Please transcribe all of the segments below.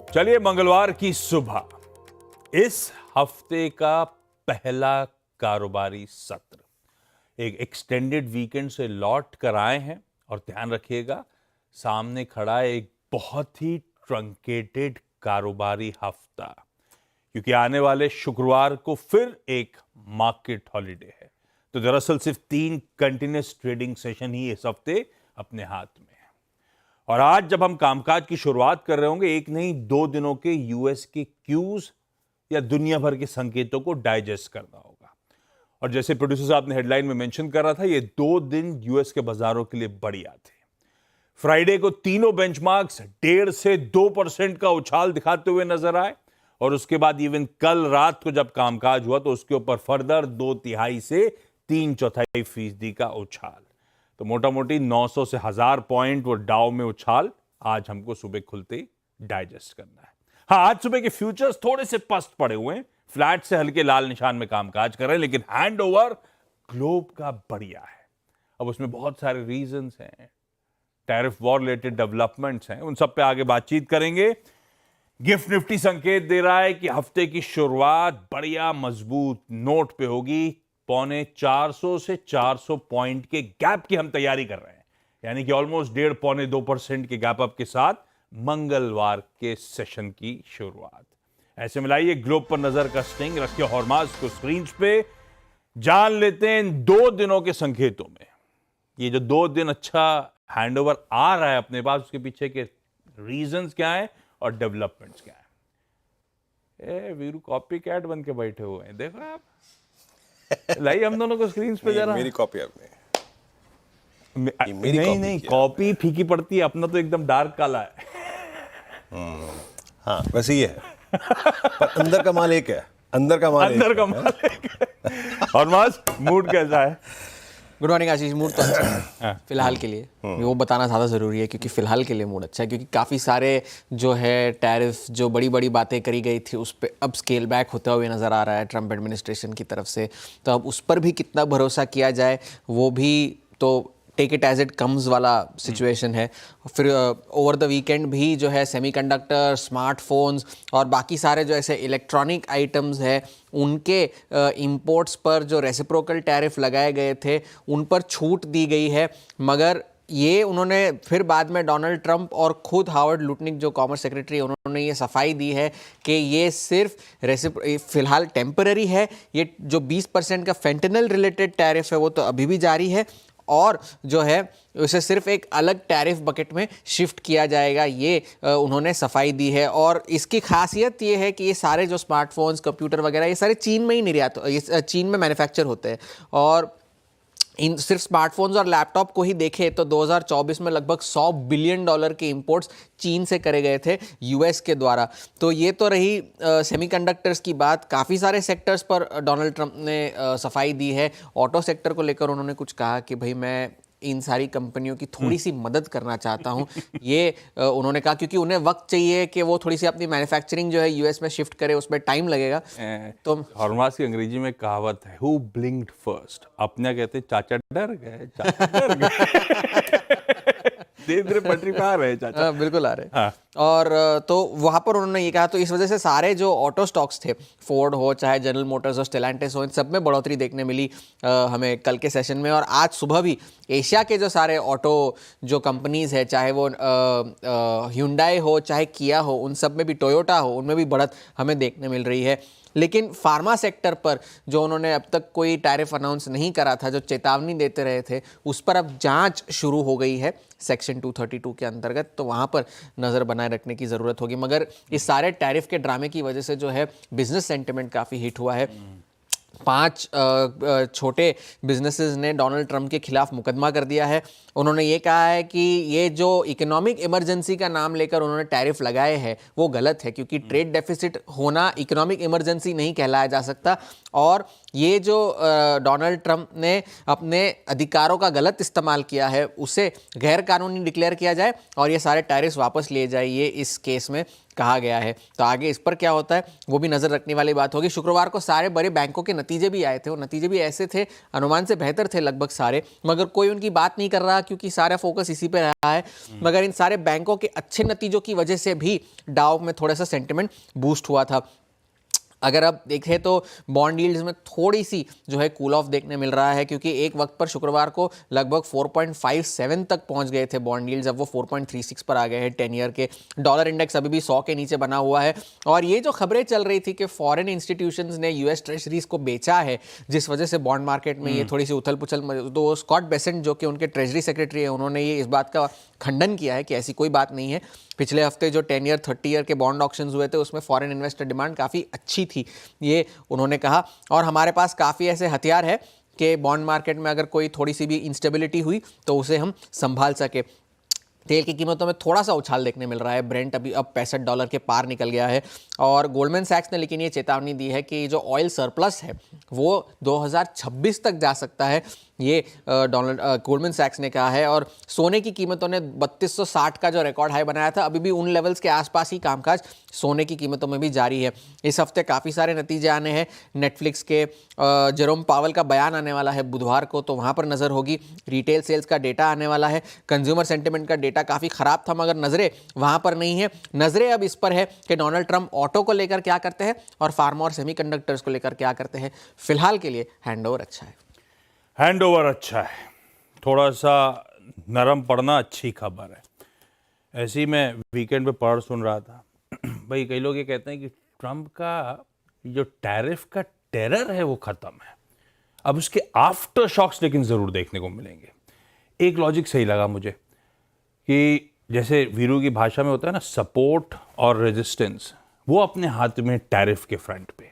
चलिए, मंगलवार की सुबह इस हफ्ते का पहला कारोबारी सत्र एक एक्सटेंडेड वीकेंड से लौट कर आए हैं और ध्यान रखिएगा, सामने खड़ा है एक बहुत ही ट्रंकेटेड कारोबारी हफ्ता, क्योंकि आने वाले शुक्रवार को फिर एक मार्केट हॉलिडे है। तो दरअसल सिर्फ 3 कंटिन्यूस ट्रेडिंग सेशन ही इस हफ्ते अपने हाथ में है। और आज जब हम कामकाज की शुरुआत कर रहे होंगे, एक नहीं 2 दिनों के यूएस के क्यूज या दुनिया भर के संकेतों को डाइजेस्ट करना होगा। और जैसे प्रोड्यूसर साहब ने हेडलाइन में मेंशन कर रहा था, ये 2 दिन यूएस के बाजारों के लिए बढ़िया थे। फ्राइडे को तीनों बेंचमार्क्स 1.5 से 2% का उछाल दिखाते हुए नजर आए, और उसके बाद इवन कल रात को जब कामकाज हुआ तो उसके ऊपर फर्दर 2/3 से 3/4% का उछाल। तो मोटा मोटी 900 से 1000 पॉइंट वो डाउ में उछाल आज हमको सुबह खुलते ही डाइजेस्ट करना है। हाँ, आज सुबह के फ्यूचर्स थोड़े से पस्त पड़े हुए हैं, फ्लैट से हल्के लाल निशान में कामकाज कर रहे हैं, लेकिन हैंड ओवर ग्लोब का बढ़िया है। अब उसमें बहुत सारे रीजंस हैं, टैरिफ वॉर रिलेटेड डेवलपमेंट्स हैं, उन सब पे आगे बातचीत करेंगे। गिफ्ट निफ्टी संकेत दे रहा है कि हफ्ते की शुरुआत बढ़िया मजबूत नोट पे होगी। 450 से 400 पॉइंट के गैप की हम तैयारी कर रहे हैं, यानी कि ऑलमोस्ट 1.5-2% के गैप अप के साथ मंगलवार के सेशन की शुरुआत। ऐसे मिलाइए ग्लोब पर नजर का स्टिंग, रखिए हॉर्माज को स्क्रीन पे। जान लेते हैं इन 2 दिनों के संकेतों में। ये जो 2 दिन अच्छा हैंडओवर आ रहा है अपने पास, उसके पीछे के रीजंस क्या है और डेवलपमेंट्स क्या है। वीरू कॉपी कैट बन के बैठे हुए हैं, देखो आप। लाइए हम दोनों को स्क्रीन पे जरा। मेरी कॉपी आपने नहीं, कॉपी फीकी पड़ती है, अपना तो एकदम डार्क काला है। हाँ, वैसे ही है। पर अंदर का माल एक है, अंदर का माल एक है। और मास मूड कैसा है? गुड मॉर्निंग आशीष। मूड तो अच्छा है फिलहाल के लिए, वो बताना ज़्यादा ज़रूरी है, क्योंकि फिलहाल के लिए मूड अच्छा है, क्योंकि काफ़ी सारे जो है टैरिफ, जो बड़ी बड़ी बातें करी गई थी, उस पर अब स्केल बैक होता हुए नज़र आ रहा है ट्रंप एडमिनिस्ट्रेशन की तरफ से। तो अब उस पर भी कितना भरोसा किया जाए, वो भी तो take it as it comes वाला सिचुएशन है। फिर ओवर द वीकेंड भी जो है सेमीकंडक्टर, स्मार्टफोन्स और बाकी सारे जो ऐसे इलेक्ट्रॉनिक आइटम्स है, उनके इंपोर्ट्स पर जो रेसिप्रोकल टैरिफ लगाए गए थे, उन पर छूट दी गई है। मगर ये उन्होंने फिर बाद में डोनाल्ड ट्रंप और खुद हावर्ड लुटनिक जो कॉमर्स सेक्रेटरी, उन्होंने ये सफाई दी है कि ये सिर्फ फिलहाल टेम्पररी है। ये जो 20% का फेंटेनल रिलेटेड टैरिफ है वो तो अभी भी जारी है, और जो है उसे सिर्फ एक अलग टैरिफ बकेट में शिफ्ट किया जाएगा, ये उन्होंने सफाई दी है। और इसकी खासियत ये है कि ये सारे जो स्मार्टफोन्स, कंप्यूटर वगैरह, ये सारे चीन में ही निर्यात, चीन में मैन्युफैक्चर होते हैं। और इन सिर्फ स्मार्टफोन्स और लैपटॉप को ही देखें तो 2024 में लगभग $100 बिलियन के इंपोर्ट्स चीन से करे गए थे यूएस के द्वारा। तो ये तो रही सेमीकंडक्टर्स की बात। काफ़ी सारे सेक्टर्स पर डोनाल्ड ट्रंप ने सफाई दी है। ऑटो सेक्टर को लेकर उन्होंने कुछ कहा कि भाई मैं इन सारी कंपनियों की थोड़ी सी मदद करना चाहता हूं। ये उन्होंने कहा क्योंकि उन्हें वक्त चाहिए कि वो थोड़ी सी अपनी मैन्युफैक्चरिंग जो है यूएस में शिफ्ट करे, उसमें टाइम लगेगा। तो हॉर्मास की अंग्रेजी में कहावत है, हु ब्लिंक्ड फर्स्ट। अपने कहते चाचा डर गए, चाचा डर गए। धीरे पटरी पे आ रहे हैं चाचा। बिल्कुल आ रहे हैं। हाँ। और तो वहाँ पर उन्होंने ये कहा, तो इस वजह से सारे जो ऑटो स्टॉक्स थे, फोर्ड हो चाहे जनरल मोटर्स हो, स्टेलांटिस हो, इन सब में बढ़ोतरी देखने मिली हमें कल के सेशन में। और आज सुबह भी एशिया के जो सारे ऑटो जो कंपनीज है, चाहे वो ह्यूंडई हो चाहे किया हो, उन सब में भी, टोयोटा हो, उनमें भी बढ़त हमें देखने मिल रही है। लेकिन फार्मा सेक्टर पर जो उन्होंने अब तक कोई टैरिफ अनाउंस नहीं करा था, जो चेतावनी देते रहे थे, उस पर अब जांच शुरू हो गई है सेक्शन 232 के अंतर्गत। तो वहाँ पर नज़र बनाए रखने की ज़रूरत होगी। मगर इस सारे टैरिफ के ड्रामे की वजह से जो है बिजनेस सेंटिमेंट काफ़ी हिट हुआ है। 5 छोटे बिजनेसेस ने डोनाल्ड ट्रंप के खिलाफ मुकदमा कर दिया है। उन्होंने ये कहा है कि ये जो इकोनॉमिक इमरजेंसी का नाम लेकर उन्होंने टैरिफ लगाए हैं वो गलत है, क्योंकि ट्रेड डेफिसिट होना इकोनॉमिक इमरजेंसी नहीं कहलाया जा सकता। और ये जो डोनाल्ड ट्रंप ने अपने अधिकारों का गलत इस्तेमाल किया है उसे गैर कानूनी डिक्लेयर किया जाए और ये सारे टैरिफ्स वापस लिए जाए, ये इस केस में कहा गया है। तो आगे इस पर क्या होता है वो भी नजर रखने वाली बात होगी। शुक्रवार को सारे बड़े बैंकों के नतीजे भी आए थे, वो नतीजे भी ऐसे थे, अनुमान से बेहतर थे लगभग सारे, मगर कोई उनकी बात नहीं कर रहा क्योंकि सारा फोकस इसी पे रहा है। मगर इन सारे बैंकों के अच्छे नतीजों की वजह से भी डाउ में थोड़ा सा सेंटिमेंट बूस्ट हुआ था। अगर आप देखें तो बॉन्ड यील्ड्स में थोड़ी सी जो है कूल ऑफ देखने मिल रहा है, क्योंकि एक वक्त पर शुक्रवार को लगभग 4.57 तक पहुंच गए थे बॉन्ड यील्ड्स, अब वो 4.36 पर आ गए हैं 10 ईयर के। डॉलर इंडेक्स अभी भी 100 के नीचे बना हुआ है। और ये जो खबरें चल रही थी कि फॉरेन इंस्टीट्यूशंस ने यूएस ट्रेजरीज को बेचा है जिस वजह से बॉन्ड मार्केट में ये थोड़ी सी उथल पुथल, तो स्कॉट बेसेंट जो कि उनके ट्रेजरी सेक्रेटरी है उन्होंने ये इस बात का खंडन किया है कि ऐसी कोई बात नहीं है। पिछले हफ्ते जो 10 ईयर 30 ईयर के बॉन्ड ऑक्शंस हुए थे उसमें फॉरेन इन्वेस्टर डिमांड काफ़ी अच्छी थी, ये उन्होंने कहा। और हमारे पास काफ़ी ऐसे हथियार है कि बॉन्ड मार्केट में अगर कोई थोड़ी सी भी इंस्टेबिलिटी हुई तो उसे हम संभाल सके। तेल की कीमतों में थोड़ा सा उछाल देखने मिल रहा है, ब्रेंट अभी अब $65 के पार निकल गया है। और गोल्डमैन सैक्स ने लेकिन ये चेतावनी दी है कि जो ऑयल सरप्लस है वो 2026 तक जा सकता है, ये गोल्डमैन सैक्स ने कहा है। और सोने की कीमतों ने 3260 का जो रिकॉर्ड हाई बनाया था, अभी भी उन लेवल्स के आसपास ही कामकाज सोने की कीमतों में भी जारी है। इस हफ्ते काफ़ी सारे नतीजे आने हैं, नेटफ्लिक्स के जेरोम पावल का बयान आने वाला है बुधवार को, तो वहाँ पर नज़र होगी। रिटेल सेल्स का डेटा आने वाला है, कंज्यूमर सेंटिमेंट का डेटा काफ़ी ख़राब था मगर नज़रें वहाँ पर नहीं है। नज़रें अब इस पर है कि डोनाल्ड ट्रंप ऑटो को लेकर क्या करते हैं और फार्मा और सेमीकंडक्टर्स को लेकर क्या करते हैं। फिलहाल के लिए हैंडओवर अच्छा है। हैंडओवर अच्छा है, थोड़ा सा नरम पड़ना अच्छी खबर है। ऐसे ही मैं वीकेंड पे पढ़ सुन रहा था भाई, कई लोग ये कहते हैं कि ट्रंप का जो टैरिफ का टेरर है वो खत्म है, अब उसके आफ्टर शॉक्स लेकिन जरूर देखने को मिलेंगे। एक लॉजिक सही लगा मुझे कि जैसे वीरू की भाषा में होता है ना, सपोर्ट और रेजिस्टेंस, वो अपने हाथ में टैरिफ के फ्रंट पे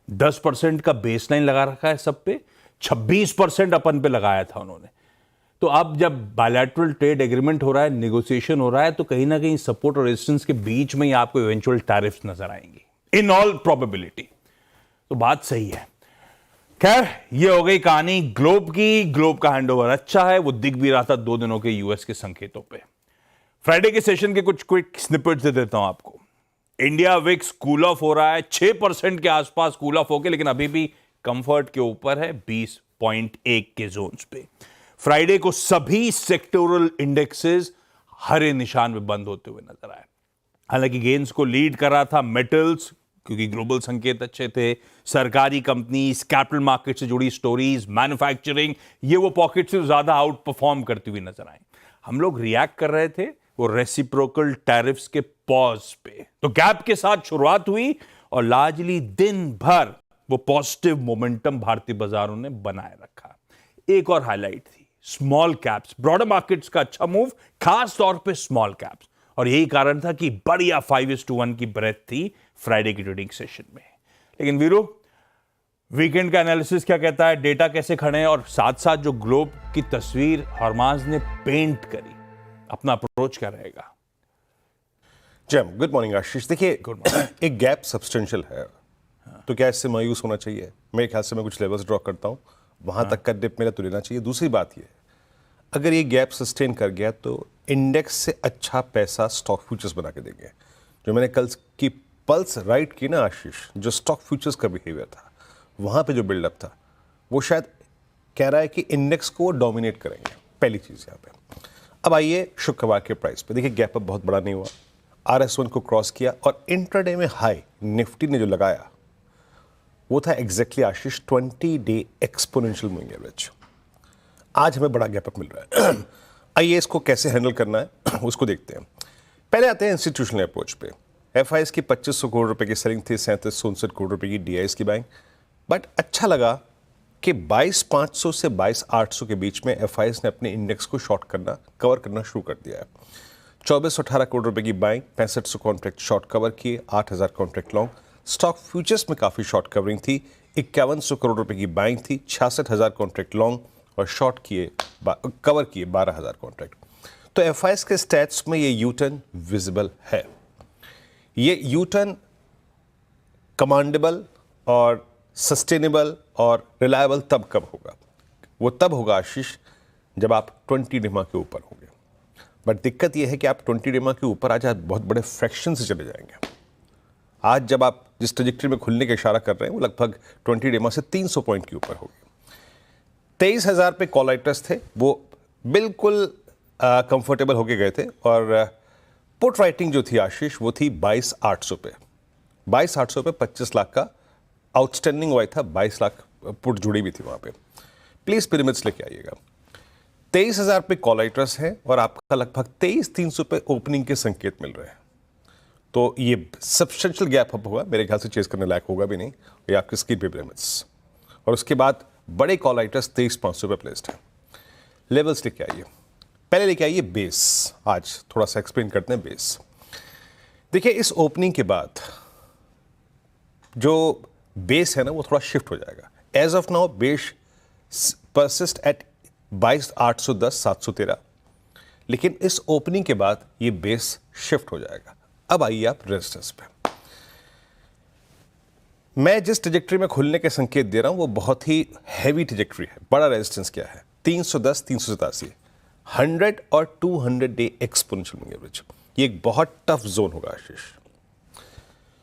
10% का बेसलाइन लगा रखा है सब पे, 26% अपन पे लगाया था उन्होंने। तो अब जब बायलैटरल ट्रेड एग्रीमेंट हो रहा है, नेगोशिएशन हो रहा है, तो कहीं ना कहीं सपोर्ट और रेजिस्टेंस के बीच में ही आपको इवेंचुअल टैरिफ्स नजर आएंगी इन ऑल प्रोबेबिलिटी। तो बात सही है। खैर, ये हो गई कहानी ग्लोब की। ग्लोब का हैंडओवर अच्छा है, वो दिख भी रहा था 2 दिनों के यूएस के संकेतों पे। फ्राइडे के सेशन के कुछ क्विक स्निपेट्स दे देता हूं आपको। इंडिया विक्स कूल ऑफ हो रहा है 6% के आसपास कूल ऑफ होके, लेकिन अभी भी कंफर्ट के ऊपर है 20.1 के जोन्स पे। फ्राइडे को सभी सेक्टोरल इंडेक्सेस हरे निशान में बंद होते हुए नजर आए। हालांकि गेन्स को लीड कर रहा था मेटल्स, क्योंकि ग्लोबल संकेत अच्छे थे। सरकारी कंपनीज, कैपिटल मार्केट से जुड़ी स्टोरीज, मैन्युफैक्चरिंग, ये वो पॉकेट से ज्यादा आउट परफॉर्म करती हुई नजर आई। हम लोग रिएक्ट कर रहे थे वो रेसिप्रोकल टैरिफ्स के पॉज पे, तो गैप के साथ शुरुआत हुई और लार्जली दिन भर वो पॉजिटिव मोमेंटम भारतीय बाजारों ने बनाए रखा। एक और हाईलाइट थी स्मॉल कैप्स, ब्रॉडर मार्केट्स का अच्छा मूव, खास तौर पे स्मॉल कैप्स, और यही कारण था कि बढ़िया 5:1 की ब्रेथ थी फ्राइडे की ट्रेडिंग सेशन में। लेकिन वीरू, वीकेंड का एनालिसिस क्या कहता है, डेटा कैसे खड़े हैं, और साथ साथ जो ग्लोब की तस्वीर हरमाज ने पेंट करी, अपना अप्रोच क्या रहेगा? जैम, गुड मॉर्निंग आशीष। देखिए, एक गैप सब्सटेंशियल है, तो क्या इससे मायूस होना चाहिए? मेरे ख्याल से मैं कुछ लेवल्स ड्रॉ करता हूँ, वहां तक का डिप मेरा तो लेना चाहिए। दूसरी बात ये, अगर ये गैप सस्टेन कर गया तो इंडेक्स से अच्छा पैसा स्टॉक फ्यूचर्स बना के देंगे। जो मैंने कल की पल्स राइट की ना आशीष, जो स्टॉक फ्यूचर्स का बिहेवियर था, वहाँ पे जो बिल्डअप था, वो शायद कह रहा है कि इंडेक्स को डोमिनेट करेंगे। पहली चीज़ यहाँ पे। अब आइए शुक्रवार के प्राइस पे। देखिए, गैप अप बहुत बड़ा नहीं हुआ, RS1 को क्रॉस किया और इंट्राडे में हाई निफ्टी ने जो लगाया वो था एग्जैक्टली आशीष 20 डे एक्सपोनेंशियल मूविंग एवरेज। आज हमें बड़ा गैप अप मिल रहा है। आइए इसको कैसे हैंडल करना है उसको देखते हैं। पहले आते हैं इंस्टीट्यूशनल अप्रोच पे। FIs की 2500 करोड़ रुपए की सेलिंग थी, 37-69 करोड़ रुपए की DIs की बाइंग। बट अच्छा लगा कि 22,500 से 22,800 के बीच में FIs ने अपने इंडेक्स को शॉर्ट करना, कवर करना शुरू कर दिया है। 2418 करोड़ रुपए की बाइंग, 6500 कॉन्ट्रैक्ट शॉर्ट कवर किए, 8000 कॉन्ट्रैक्ट लॉन्ग। स्टॉक फ्यूचर्स में काफ़ी शॉर्ट कवरिंग थी, 5100 करोड़ रुपए की बाइंग थी, 66,000 कॉन्ट्रैक्ट लॉन्ग और शॉर्ट किए, कवर किए 12,000 कॉन्ट्रैक्ट। तो FIs के स्टैट्स में ये यूटर्न विजिबल है। ये यूटर्न कमांडेबल और सस्टेनेबल और रिलायबल तब कब होगा? वो तब होगा आशीष जब आप 20 डिमा के ऊपर होंगे। बट दिक्कत यह है कि आप 20 डिमा के ऊपर आज बहुत बड़े फ्रैक्शन से चले जाएंगे। आज जब आप जिस ट्रेजेक्टरी में खुलने का इशारा कर रहे हैं वो लगभग 20 डिमा से 300 पॉइंट के ऊपर होगी। 23,000 पे कॉल राइटर्स थे, वो बिल्कुल कंफर्टेबल होके गए थे, और पुट राइटिंग जो थी आशीष वो थी 22,800 पे। 22,800 पे 25 लाख का आउटस्टैंडिंग हुआ था, 22 लाख पुट जुड़ी भी थी वहां पे। प्लीज पिरामिड्स लेके आइएगा। 23,000 पे कॉल राइटर्स हैं और आपका लगभग 23,300 पे ओपनिंग के संकेत मिल रहे हैं। तो ये सब्सटेंशियल गैप अप होगा, मेरे ख्याल से चेस करने लायक होगा भी नहीं, ये आपके स्क्रीन पे पिरामिड्स। और उसके बाद बड़े कॉल राइटर्स 23,500 पे प्लेस्ड हैं। लेवल्स लेके आइए, पहले लेके आइए बेस। आज थोड़ा सा एक्सप्लेन करते हैं बेस। देखिए इस ओपनिंग के बाद जो बेस है ना वो थोड़ा शिफ्ट हो जाएगा। As of now base persist at 22,810 713, लेकिन इस ओपनिंग के बाद ये बेस शिफ्ट हो जाएगा। अब आइए आप रेजिस्टेंस पे। मैं जिस ट्रेजेक्टरी में खुलने के संकेत दे रहा हूं वो बहुत ही हैवी ट्रेजेक्टरी है। बड़ा रेजिस्टेंस क्या है? 310 387, 100 और 200 डे एक्सपोनेंशियल मूविंग एवरेज। ये एक बहुत टफ जोन होगा आशीष।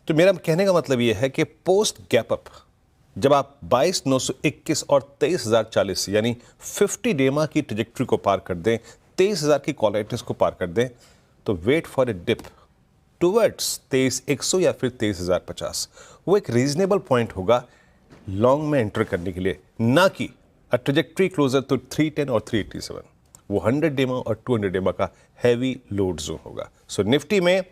तो मेरा कहने का मतलब ये है कि पोस्ट गैप अप जब आप 22,921 और 23,040 यानी 50 डेमा की ट्रेजेक्टरी को पार कर दें, 23,000 की कॉल राइटर्स को पार कर दें, तो wait for a dip towards 23,100 या फिर 23,050। वो एक रीजनेबल पॉइंट होगा लॉन्ग में एंटर करने के लिए, ना कि अ ट्रेजेक्टरी क्लोजर टू 310 और 387। वो 100 डेमा और 200 डेमा का हैवी लोड जोन होगा। सो निफ्टी में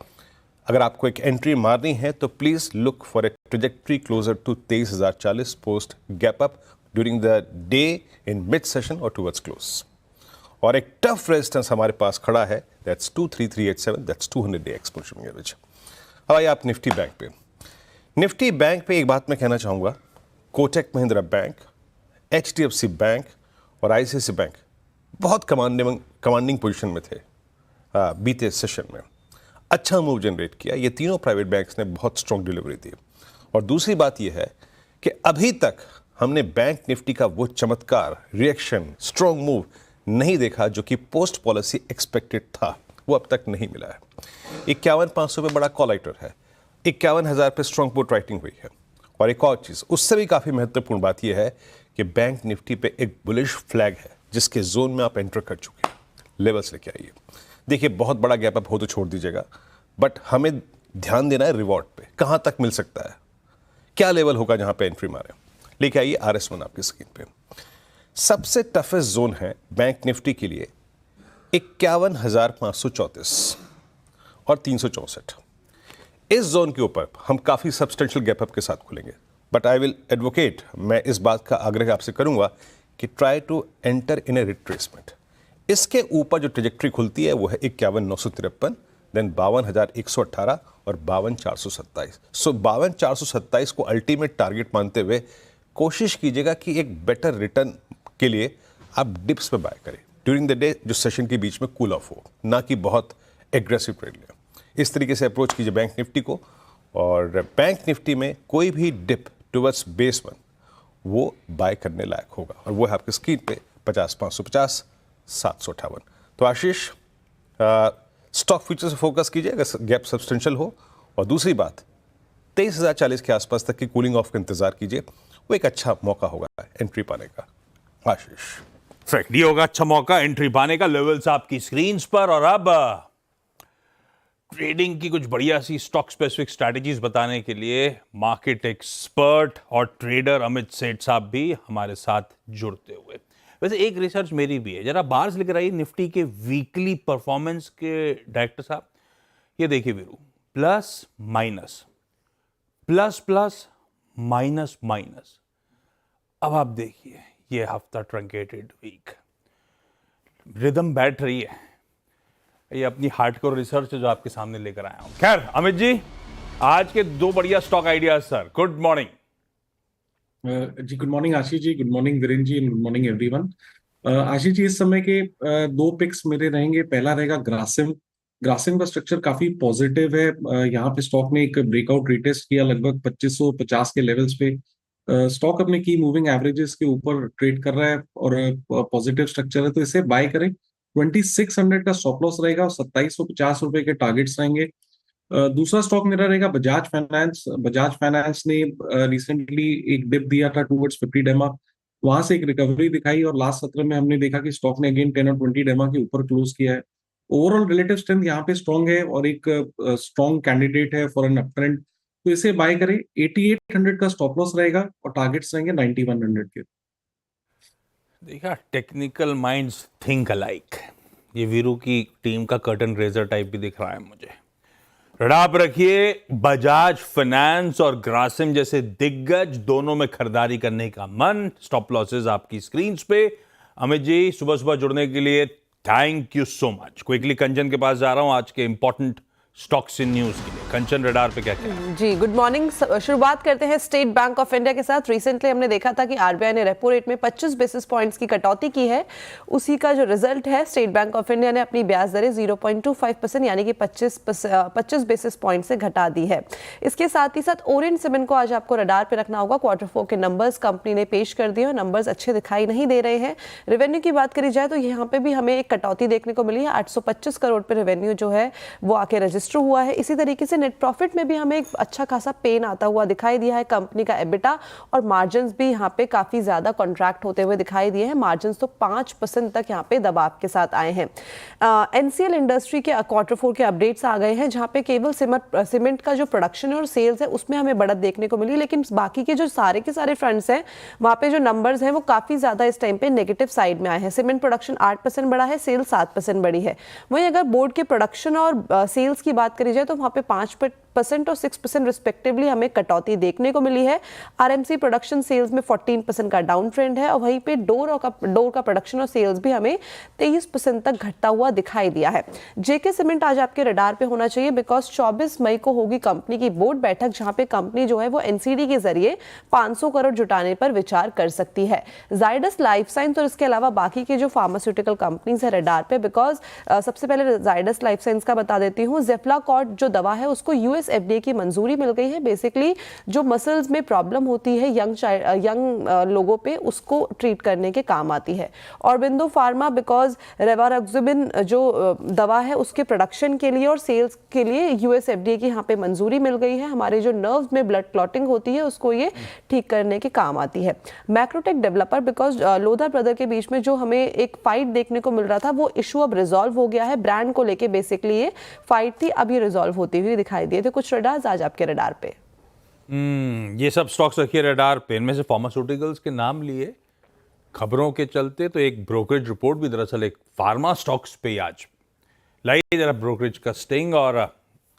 अगर आपको एक एंट्री मारनी है तो please look for a trajectory closer to 23,040 post gap up during the day in mid session और टुवर्ड्स क्लोज। और एक टफ रेजिस्टेंस हमारे पास खड़ा है, that's 23387, that's 200 day exponential moving average. अब आइए आप निफ्टी बैंक पे। निफ्टी बैंक पे एक बात मैं कहना चाहूंगा, Kotak Mahindra bank, HDFC bank और ICICI बैंक बहुत कमांडिंग पोजीशन में थे बीते सेशन में। अच्छा मूव जनरेट किया। ये तीनों प्राइवेट बैंक्स ने बहुत स्ट्रॉन्ग डिलीवरी दी। और दूसरी बात यह है कि अभी तक हमने बैंक निफ्टी का वो चमत्कार, रिएक्शन, स्ट्रॉन्ग मूव नहीं देखा जो कि पोस्ट पॉलिसी एक्सपेक्टेड था। वो अब तक नहीं मिला है। 51,500 पे बड़ा कॉल राइटर है, 51,000 पे स्ट्रॉन्ग पुट राइटिंग हुई है। और एक और चीज उससे भी काफी महत्वपूर्ण बात यह है कि बैंक निफ्टी पे एक बुलिश फ्लैग है जिसके जोन में आप एंटर कर चुके हैं। लेवल्स लेके आइए। देखिए बहुत बड़ा गैप अप हो तो छोड़ दीजिएगा, बट हमें ध्यान देना है रिवॉर्ड पे, कहां तक मिल सकता है, क्या लेवल होगा जहां पे एंट्री मारे। लेके आइए RS1 आपकी स्क्रीन पे। सबसे टफेस्ट जोन है बैंक निफ्टी के लिए 51,534 और 364। इस जोन के ऊपर हम काफी सब्सटेंशियल गैप अप के साथ खुलेंगे, बट आई विल एडवोकेट, मैं इस बात का आग्रह आपसे करूंगा कि try to enter in a retracement. इसके ऊपर जो ट्रेजेक्टरी खुलती है वो है 51,953, देन 52,118 और 52,427। सो 52,427 को अल्टीमेट टारगेट मानते हुए कोशिश कीजिएगा कि एक बेटर रिटर्न के लिए आप डिप्स पे बाय करें ड्यूरिंग द डे, जो सेशन के बीच में कूल ऑफ हो, ना कि बहुत एग्रेसिव ट्रेड लें। इस तरीके से अप्रोच कीजिए बैंक निफ्टी को। और बैंक निफ्टी में कोई भी डिप टुवर्ड्स बेस 1 वो बाय करने लायक होगा, और वो है आपके स्क्रीन पे 50,550 758। तो आशीष स्टॉक फ्यूचर से फोकस कीजिए अगर गैप सब्सटेंशियल हो, और दूसरी बात 23,040 के आसपास तक की कूलिंग ऑफ का इंतजार कीजिए, वो एक अच्छा मौका होगा एंट्री पाने का। आशीष फ्रैंकली होगा अच्छा मौका एंट्री पाने का। लेवल्स आपकी स्क्रीन पर। और अब ट्रेडिंग की कुछ बढ़िया सी स्टॉक स्पेसिफिक स्ट्रैटेजीज बताने के लिए मार्केट एक्सपर्ट और ट्रेडर अमित सेठ साहब भी हमारे साथ जुड़ते हुए। वैसे एक रिसर्च मेरी भी है, जरा बार्स लेकर आई निफ्टी के वीकली परफॉर्मेंस के डायरेक्टर साहब। ये देखिए Veeru, plus minus plus plus minus minus. अब आप देखिए ये हफ्ता ट्रंकेटेड वीक, रिदम बैठ रही है। ये अपनी हार्डकोर रिसर्च है जो आपके सामने लेकर आया हूं। खैर अमित जी, आज के दो बढ़िया stock ideas sir. Good morning. जी good morning Ashish ji, good morning Virendra ji, good morning everyone. Ashish ji इस समय के दो पिक्स मेरे रहेंगे। पहला रहेगा ग्रासिम। ग्रासिम का स्ट्रक्चर काफी पॉजिटिव है। यहाँ पे स्टॉक ने एक ब्रेकआउट रिटेस्ट किया लगभग 2550 के लेवल्स पे। स्टॉक अपने की मूविंग एवरेजेस के ऊपर ट्रेड कर रहा है और पॉजिटिव स्ट्रक्चर है, तो इसे बाय करें। 2600 का स्टॉप लॉस रहेगा और 2750 रुपए के टारगेट्स रहेंगे। दूसरा स्टॉक मेरा रहेगा बजाज फाइनेंस। बजाज फाइनेंस ने रिसेंटली एक डिप दिया था टूवर्ड्स 50 डेमा, वहां से एक रिकवरी दिखाई और लास्ट सत्र में हमने देखा कि स्टॉक ने अगेन 10 और 20 डेमा के ऊपर क्लोज किया है। ओवरऑल रिलेटिव स्ट्रेंथ यहाँ पे स्ट्रॉन्ग है और एक स्ट्रॉन्ग कैंडिडेट है फॉर एन अपट्रेंड, तो इसे बाय करें। 8800 का स्टॉप लॉस रहेगा और टारगेट्स रहेंगे 9100 के। देखा, टेक्निकल माइंड्स थिंक अलाइक। ये वीरू की टीम का कर्टन रेजर टाइप भी दिख रहा है मुझे। रडार पे रखिए, बजाज फाइनेंस और ग्रासिम जैसे दिग्गज दोनों में खरीदारी करने का मन। स्टॉप लॉसेस आपकी स्क्रीन पे। अमित जी, सुबह सुबह जुड़ने के लिए thank you so much. Quickly Kanchan के पास जा रहा हूं आज के इंपॉर्टेंट स्टॉक्स इन न्यूज के लिए। कंचन, रडार पे क्या क्या है? जी, गुड मॉर्निंग। शुरुआत करते हैं स्टेट बैंक ऑफ इंडिया के साथ। रिसेंटली हमने देखा था कि आरबीआई ने रेपो रेट में 25 बेसिस पॉइंट्स की कटौती की है। उसी का जो रिजल्ट है, स्टेट बैंक ऑफ इंडिया ने अपनी ब्याज दरें 0.25% यानी कि 25 बेसिस पॉइंट से घटा दी है। इसके साथ ही साथ ओरिएंट सीमेंट को आज आपको रडार पे रखना होगा। Q4 के नंबर्स कंपनी ने पेश कर दिए और नंबर्स अच्छे दिखाई नहीं दे रहे हैं। रेवेन्यू की बात करी जाए तो यहाँ पे भी हमें एक कटौती देखने को मिली है। 825 करोड़ पे रेवेन्यू जो है वो आके रजिस्टर हुआ है। इसी तरीके से नेट प्रॉफिट में भी हमें एक अच्छा खासा पेन आता हुआ दिखाई दिया है। कंपनी का एबिटा और मार्जिन्स भी यहाँ पे काफी ज्यादा कॉन्ट्रैक्ट होते हुए दिखाई दिए हैं। मार्जिन्स तो 5% तक यहाँ पे दबाव के साथ आए हैं। एनसीएल इंडस्ट्री के Q4 के अपडेट्स आ गए हैं, जहाँ पे केवल सीमेंट का जो प्रोडक्शन है और सेल्स है उसमें हमें बढ़त देखने को मिली, लेकिन बाकी के जो सारे के सारे फ्रंट्स हैं वहाँ पे जो नंबर्स हैं वो काफी ज्यादा इस टाइम पे नेगेटिव साइड में आए हैं। सीमेंट प्रोडक्शन 8% बढ़ा है, सेल्स 7% बढ़ी है। वहीं अगर बोर्ड के प्रोडक्शन और सेल्स की बात करी जाए तो वहाँ पे 5% और 6% रिस्पेक्टिवली हमें कटौती देखने को मिली है। आरएमसी प्रोडक्शन सेल्स में 14% का डाउन ट्रेंड है और वहीं पे डोर का प्रोडक्शन और सेल्स भी हमें 23% तक घटता हुआ दिखाई दिया है। जेके सीमेंट आज आपके रडार पे होना चाहिए, बिकॉज 24 मई को होगी कंपनी की बोर्ड बैठक, जहां पे कंपनी जो है वो एनसीडी के जरिए 500 करोड़ जुटाने पर विचार कर सकती है। जाइडस लाइफ साइंस और इसके अलावा बाकी के जो फार्मास्यूटिकल कंपनीज है रडार पे, बिकॉज सबसे पहले जाइडस लाइफ साइंस का बता देती हूँ। जेफ्लाकॉर्ड जो दवा है उसको यूएस एफडीए की मंजूरी मिल गई है। बेसिकली जो मसल्स में प्रॉब्लम होती है यंग लोगों पे, उसको ट्रीट करने के काम आती है। ऑरबिंदो फार्मा बिकॉज रेवारक्जुबिन जो दवा है उसके प्रोडक्शन के लिए और सेल्स के लिए यूएस एफडीए की यहाँ पे मंजूरी मिल गई है। हमारे जो नर्व्स में ब्लड क्लॉटिंग होती है उसको ये ठीक करने के काम आती है। Macrotech developer because Lodha brother के बीच में जो हमें एक फाइट देखने को मिल रहा था वो इशू अब रिजॉल्व हो गया है। ब्रांड को लेके बेसिकली ये फाइट थी, अब ये रिजॉल्व होती हुई दिखाई दिए थे। कुछ रडार्स आज आपके रडार पे। ये सब स्टॉक्स रखिए रडार पे। इनमें से फार्मास्यूटिकल्स के नाम लिए खबरों के चलते तो एक ब्रोकरेज रिपोर्ट भी दरअसल एक फार्मा स्टॉक्स पे आज लाइए जरा ब्रोकरेज का स्टिंग। और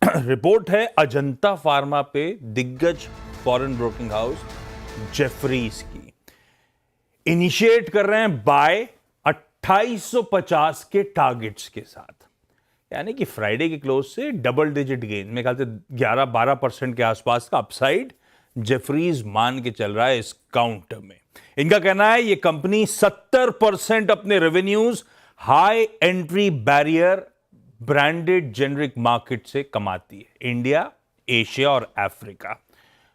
रिपोर्ट है अजंता फार्मा पे दिग्गज फॉरेन ब्रोकिंग हाउस जेफरीज की। इनिशिएट कर रहे हैं बाय 2850 के टारगेट्स के साथ, यानी कि फ्राइडे के क्लोज से डबल डिजिट गेन, मेरे ख्याल से 11-12% के आसपास का अपसाइड जेफरीज मान के चल रहा है इस काउंटर में। इनका कहना है ये कंपनी 70% अपने revenues high entry barrier branded generic market से कमाती है, इंडिया, एशिया और अफ्रीका।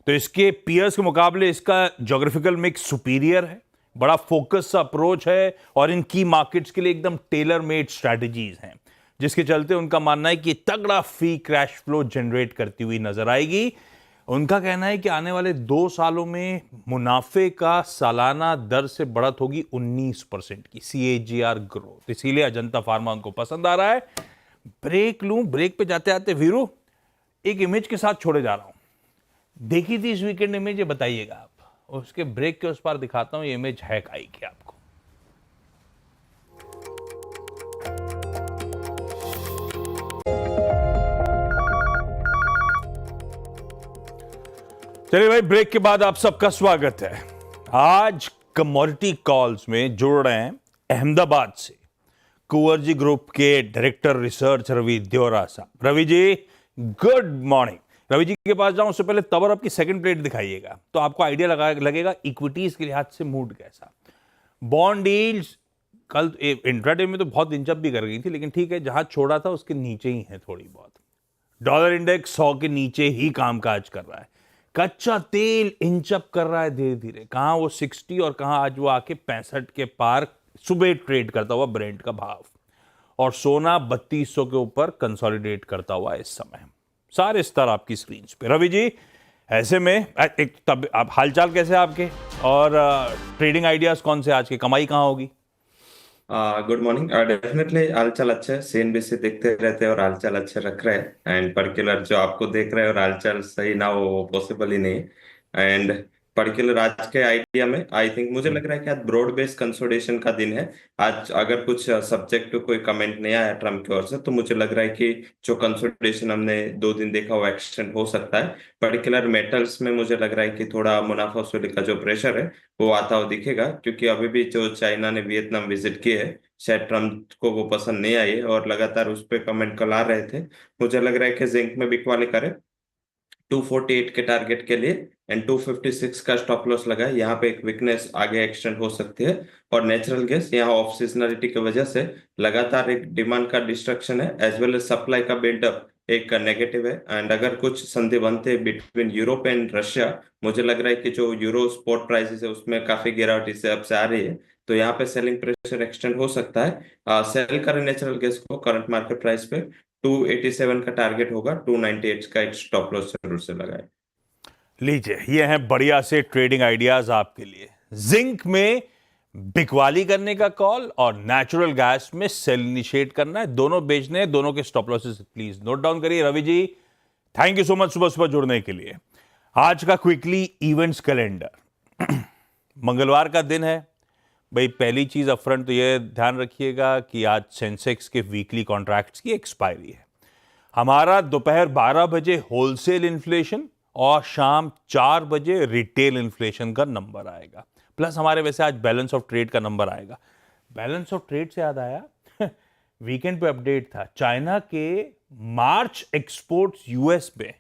तो इसके पीयर्स के मुकाबले इसका ज्योग्राफिकल मिक्स सुपीरियर है, बड़ा फोकस अप्रोच है और इन की मार्केट्स के लिए एकदम टेलर मेड स्ट्रैटेजीज हैं, जिसके चलते उनका मानना है कि तगड़ा फ्री कैश फ्लो जनरेट करती हुई नजर आएगी। उनका कहना है कि आने वाले 2 सालों में मुनाफे का सालाना दर से बढ़त होगी 19% की CAGR ग्रोथ। इसीलिए अजंता फार्मा उनको पसंद आ रहा है। ब्रेक लूं, ब्रेक पे जाते आते वीरू एक इमेज के साथ छोड़े जा रहा हूं। देखी थी इस वीकेंड इमेज, ये बताइएगा आप। उसके ब्रेक के उस पार दिखाता हूं ये इमेज है काई की आपको। चलिए भाई, ब्रेक के बाद आप सबका स्वागत है। आज कमोडिटी कॉल्स में जुड़ रहे हैं अहमदाबाद से कुंवरजी ग्रुप के डायरेक्टर रिसर्च रवि देओरा साहब। Ravi ji good morning. रवि जी के पास जाऊं उससे पहले तबर आपकी सेकंड प्लेट दिखाइएगा तो आपको आइडिया लगेगा इक्विटीज के लिहाज से मूड कैसा। बॉन्ड यील्ड्स कल इंट्राडे में तो बहुत इंचअप भी कर गई थी, लेकिन ठीक है, जहां छोड़ा था उसके नीचे ही है थोड़ी बहुत। डॉलर इंडेक्स 100 के नीचे ही कामकाज कर रहा है। कच्चा तेल इंच अप कर रहा है धीरे धीरे, कहां वो 60 और कहां आज वो आके 65 के पार सुबह ट्रेड करता हुआ ब्रेंट का भाव, और सोना 3200 के ऊपर कंसोलिडेट करता हुआ इस समय। सारे स्तर आपकी स्क्रीन पे। रवि जी, ऐसे में एक तब आप हालचाल कैसे आपके, और ट्रेडिंग आइडियाज कौन से आज के, कमाई कहाँ होगी? Good morning. डेफिनेटली हालचाल अच्छा है, सीएनबीसी देखते रहते हैं और हालचाल अच्छे रख रहे हैं। एंड पर्टिकुलर जो आपको देख रहे हैं और हालचाल सही ना हो वो पॉसिबल ही नहीं है। एंड पर्टिकुलर आज के आइडिया में आई थिंक मुझे लग रहा है कि आज ब्रॉड बेस्ड कंसोलिडेशन का दिन है। आज अगर कुछ सब्जेक्ट पे कोई कमेंट नहीं आया ट्रम्प की ओर से, तो मुझे लग रहा है कि जो कंसोलिडेशन हमने 2 दिन देखा वो एक्सटेंड हो सकता है। पर्टिकुलर मेटल्स में मुझे लग रहा है कि थोड़ा मुनाफा वसूली का जो प्रेशर है वो आता हुआ दिखेगा, क्योंकि अभी भी जो चाइना ने वियतनाम विजिट किए है, शायद ट्रम्प को वो पसंद नहीं आई है और लगातार उस पर कमेंट कला रहे थे। मुझे लग रहा है कि जिंक में बिकवाली करे 248 के टारगेट के लिए एंड 256 का स्टॉप लॉस लगा है। यहाँ पे एक वीकनेस आगे एक्सटेंड हो सकती है। और नेचुरल गैस यहाँ ऑफ सीजनलिटी की वजह से लगातार एक डिमांड का डिस्ट्रक्शन है, एज वेल एज सप्लाई का बिल्डअप एक नेगेटिव है। एंड अगर कुछ संधि बनते बिटवीन यूरोप एंड रशिया, मुझे लग रहा है कि जो यूरो स्पॉट प्राइसेस है उसमें काफी गिरावट इससे अब से आ रही है, तो यहाँ पे सेलिंग प्रेशर एक्सटेंड हो सकता है। सेल करें नेचुरल गैस को करंट मार्केट प्राइस पे 287 का टारगेट होगा, 298 का एक स्टॉप लॉस जरूर से लगाए। लीजिए, ये हैं बढ़िया से ट्रेडिंग आइडियाज आपके लिए। जिंक में बिकवाली करने का कॉल और नेचुरल गैस में सेल इनिशिएट करना है, दोनों बेचने हैं, दोनों के stop losses please note down करिए। Ravi ji, thank you so much सुबह सुबह जुड़ने के लिए। आज का क्विकली इवेंट्स कैलेंडर। मंगलवार का दिन है भाई। पहली चीज अपफ्रंट तो ये ध्यान रखिएगा कि आज सेंसेक्स के वीकली कॉन्ट्रैक्ट्स की एक्सपायरी है। हमारा दोपहर 12 बजे होलसेल इन्फ्लेशन और शाम 4 बजे रिटेल इन्फ्लेशन का नंबर आएगा, प्लस हमारे वैसे आज बैलेंस ऑफ ट्रेड का नंबर आएगा। बैलेंस ऑफ ट्रेड से याद आया वीकेंड पे अपडेट था, चाइना के मार्च एक्सपोर्ट्स यूएस में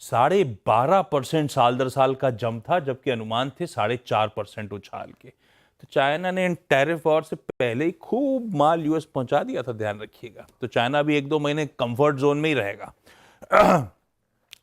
12.5% साल दर साल का जंप था, जबकि अनुमान थे 4.5% उछाल के। तो चाइना ने इन टैरिफ वॉर से पहले ही खूब माल यूएस पहुंचा दिया था, ध्यान रखिएगा। तो चाइना भी 1-2 महीने कंफर्ट जोन में ही रहेगा।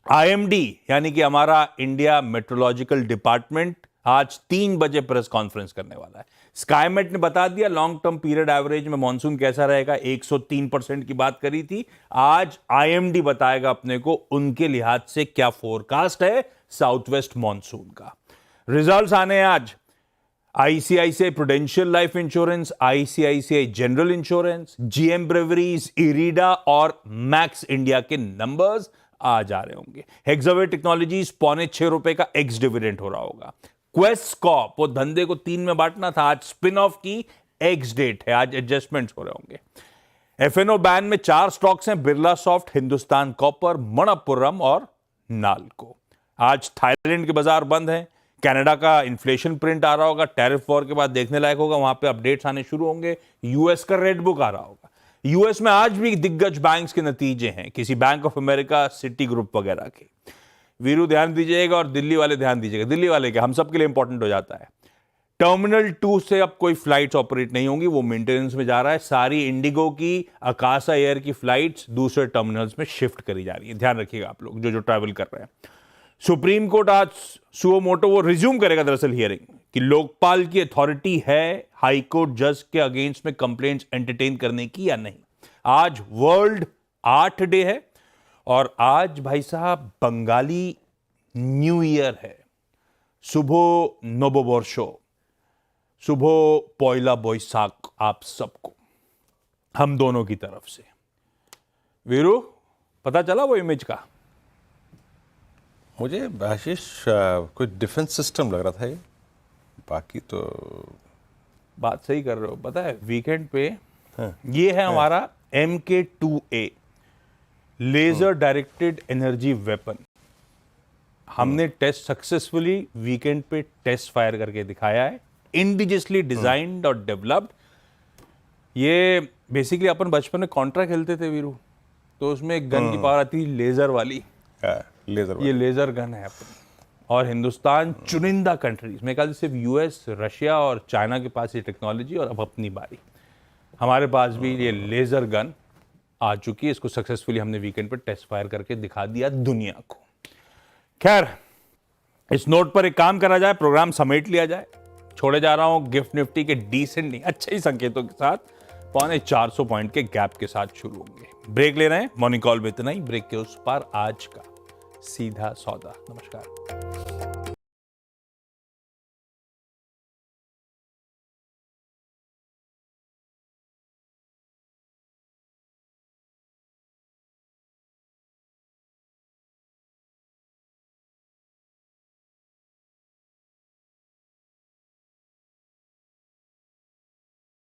आईएमडी यानी कि हमारा इंडिया मेट्रोलॉजिकल डिपार्टमेंट आज 3 बजे प्रेस कॉन्फ्रेंस करने वाला है। स्काईमेट ने बता दिया लॉन्ग टर्म पीरियड एवरेज में मॉनसून कैसा रहेगा, 103% की बात करी थी। आज आईएमडी बताएगा अपने को उनके लिहाज से क्या फोरकास्ट है साउथ वेस्ट मॉनसून का। रिजल्ट्स आने हैं आज। ICICI Prudential life insurance, ICICI general insurance, GM breweries, IREDA और मैक्स इंडिया के नंबर्स आ जा रहे होंगे। हेक्सावेयर टेक्नोलॉजीज 6.25 रुपए का एक्स डिविडेंड हो रहा होगा। क्वेस्ट कॉर्प, वो धंधे को 3 में बांटना था, आज स्पिन ऑफ की एक्स डेट है, आज एडजस्टमेंट्स हो रहे होंगे। एफएनओ बैन में 4 स्टॉक्स हैं, बिरला सॉफ्ट, हिंदुस्तान कॉपर, मणप्पुरम और नाल्को। आज थाईलैंड के बाजार बंद हैं। कनाडा का इन्फ्लेशन प्रिंट आ रहा होगा, टैरिफ वॉर के बाद देखने लायक होगा, वहां पे अपडेट्स आने शुरू होंगे। यूएस का रेड बुक आ रहा होगा। यूएस में आज भी दिग्गज बैंक्स के नतीजे हैं, किसी bank of America, city group वगैरह के। वीरू ध्यान दीजिएगा और दिल्ली वाले ध्यान दीजिएगा। दिल्ली वाले क्या, हम सबके लिए इंपॉर्टेंट हो जाता है। टर्मिनल 2 से अब कोई फ्लाइट्स ऑपरेट नहीं होंगी, वो मेंटेनेंस में जा रहा है। सारी इंडिगो की, अकाशा एयर की फ्लाइट्स दूसरे टर्मिनल्स में शिफ्ट करी जा रही है। ध्यान रखिएगा आप लोग जो ट्रैवल कर रहे हैं। सुप्रीम कोर्ट आज सुओ मोटो वो रिज्यूम करेगा दरअसल हियरिंग कि लोकपाल की अथॉरिटी है हाई कोर्ट जज के अगेंस्ट में कंप्लेंट्स एंटरटेन करने की या नहीं। आज वर्ल्ड आर्ट डे है और आज भाई साहब बंगाली न्यू ईयर है। शुभो नोबोबर्षो, शुभो पॉयला बोईसाख आप सबको, हम दोनों की तरफ से। वीरू, पता चला वो इमेज का? मुझे आशीष कोई डिफेंस सिस्टम लग रहा था ये, बाकी तो बात सही कर रहे हो। पता है वीकेंड पे ये है हमारा MK2A laser directed energy weapon. हमने टेस्ट सक्सेसफुली वीकेंड पे टेस्ट फायर करके दिखाया है। इंडिजियसली डिजाइन्ड और डेवलप्ड। ये बेसिकली अपन बचपन में कॉन्ट्रा खेलते थे वीरू, तो उसमें एक गन की पावर आती थी लेजर वाली। लेजर ये लेजर गन है अपनी। और हिंदुस्तान चुनिंदा कंट्रीज में ख्याल सिर्फ यूएस, रशिया और चाइना के पास ये टेक्नोलॉजी, और अब अपनी बारी हमारे पास भी ये लेजर गन आ चुकी है। इसको सक्सेसफुली हमने वीकेंड पर टेस्ट फायर करके दिखा दिया दुनिया को। खैर, इस नोट पर एक काम करा जाए, प्रोग्राम समेट लिया जाए। छोड़े जा रहा हूं गिफ्ट निफ्टी के डिसेंट नहीं अच्छे ही संकेतों के साथ 450 पॉइंट के गैप के साथ शुरू होंगे। ब्रेक ले रहे हैं, मॉर्निंग कॉल में इतना ही। ब्रेक के उस पार आज का सीधा सौदा। नमस्कार।